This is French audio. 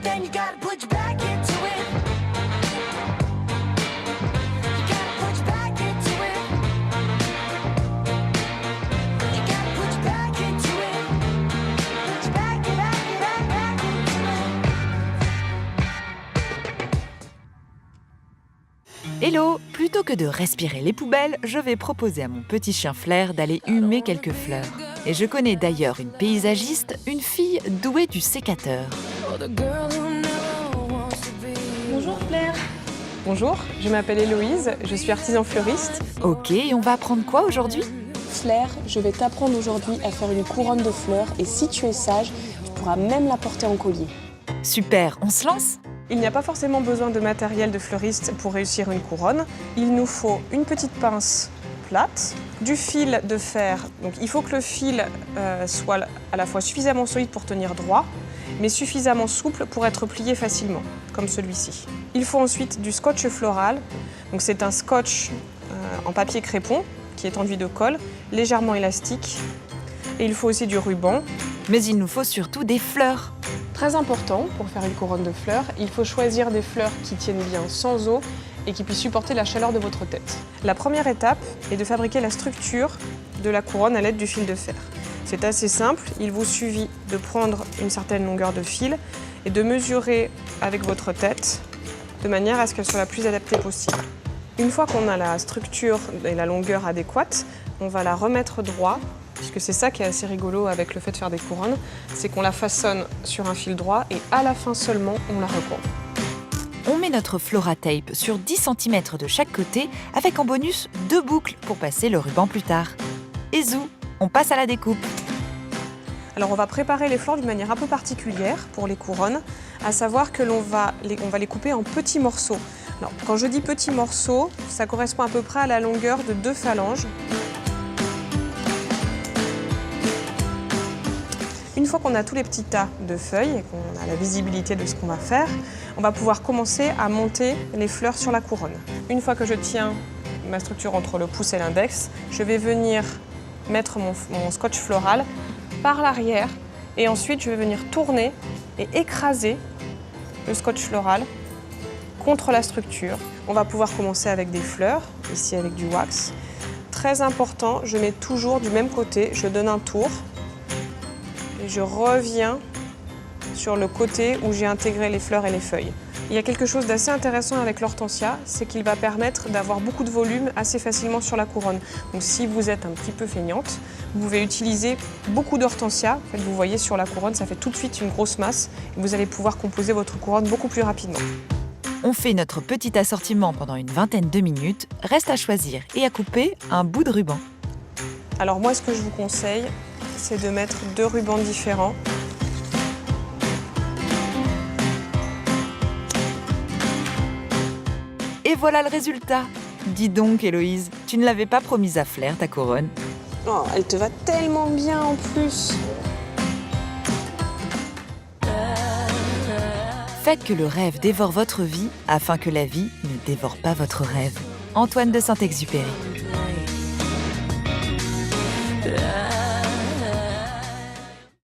then you gotta put your back into it. You gotta put your back into it. You gotta put your back into it. Put your back into it. Hello! Plutôt que de respirer les poubelles, je vais proposer à mon petit chien Flair d'aller humer quelques fleurs. Et je connais d'ailleurs une paysagiste, une fille douée du sécateur. Bonjour Flair. Bonjour, je m'appelle Héloïse, je suis artisan fleuriste. Ok, et on va apprendre quoi aujourd'hui? Flair, je vais t'apprendre aujourd'hui à faire une couronne de fleurs et si tu es sage, tu pourras même la porter en collier. Super, on se lance? Il n'y a pas forcément besoin de matériel de fleuriste pour réussir une couronne. Il nous faut une petite pince plate, du fil de fer. Donc il faut que le fil soit à la fois suffisamment solide pour tenir droit, mais suffisamment souple pour être plié facilement, comme celui-ci. Il faut ensuite du scotch floral. Donc c'est un scotch en papier crépon qui est enduit de colle, légèrement élastique. Et il faut aussi du ruban. Mais il nous faut surtout des fleurs. Très important pour faire une couronne de fleurs, il faut choisir des fleurs qui tiennent bien sans eau et qui puissent supporter la chaleur de votre tête. La première étape est de fabriquer la structure de la couronne à l'aide du fil de fer. C'est assez simple, il vous suffit de prendre une certaine longueur de fil et de mesurer avec votre tête de manière à ce qu'elle soit la plus adaptée possible. Une fois qu'on a la structure et la longueur adéquate, on va la remettre droit, puisque c'est ça qui est assez rigolo avec le fait de faire des couronnes, c'est qu'on la façonne sur un fil droit et à la fin seulement, on la recourbe. On met notre Flora Tape sur 10 cm de chaque côté, avec en bonus 2 boucles pour passer le ruban plus tard. Et zou, on passe à la découpe. Alors on va préparer les fleurs d'une manière un peu particulière pour les couronnes, à savoir que on va les couper en petits morceaux. Alors, quand je dis petits morceaux, ça correspond à peu près à la longueur de 2 phalanges. Une fois qu'on a tous les petits tas de feuilles et qu'on a la visibilité de ce qu'on va faire, on va pouvoir commencer à monter les fleurs sur la couronne. Une fois que je tiens ma structure entre le pouce et l'index, je vais venir mettre mon scotch floral par l'arrière et ensuite je vais venir tourner et écraser le scotch floral contre la structure. On va pouvoir commencer avec des fleurs, ici avec du wax. Très important, je mets toujours du même côté, je donne un tour. Et je reviens sur le côté où j'ai intégré les fleurs et les feuilles. Il y a quelque chose d'assez intéressant avec l'hortensia, c'est qu'il va permettre d'avoir beaucoup de volume assez facilement sur la couronne. Donc si vous êtes un petit peu feignante, vous pouvez utiliser beaucoup d'hortensia. En fait, vous voyez sur la couronne, ça fait tout de suite une grosse masse et vous allez pouvoir composer votre couronne beaucoup plus rapidement. On fait notre petit assortiment pendant une vingtaine de minutes. Reste à choisir et à couper un bout de ruban. Alors moi, ce que je vous conseille, c'est de mettre 2 rubans différents. Et voilà le résultat. Dis donc, Héloïse, tu ne l'avais pas promise à Flair, ta couronne? Oh, elle te va tellement bien en plus. Faites que le rêve dévore votre vie, afin que la vie ne dévore pas votre rêve. Antoine de Saint-Exupéry.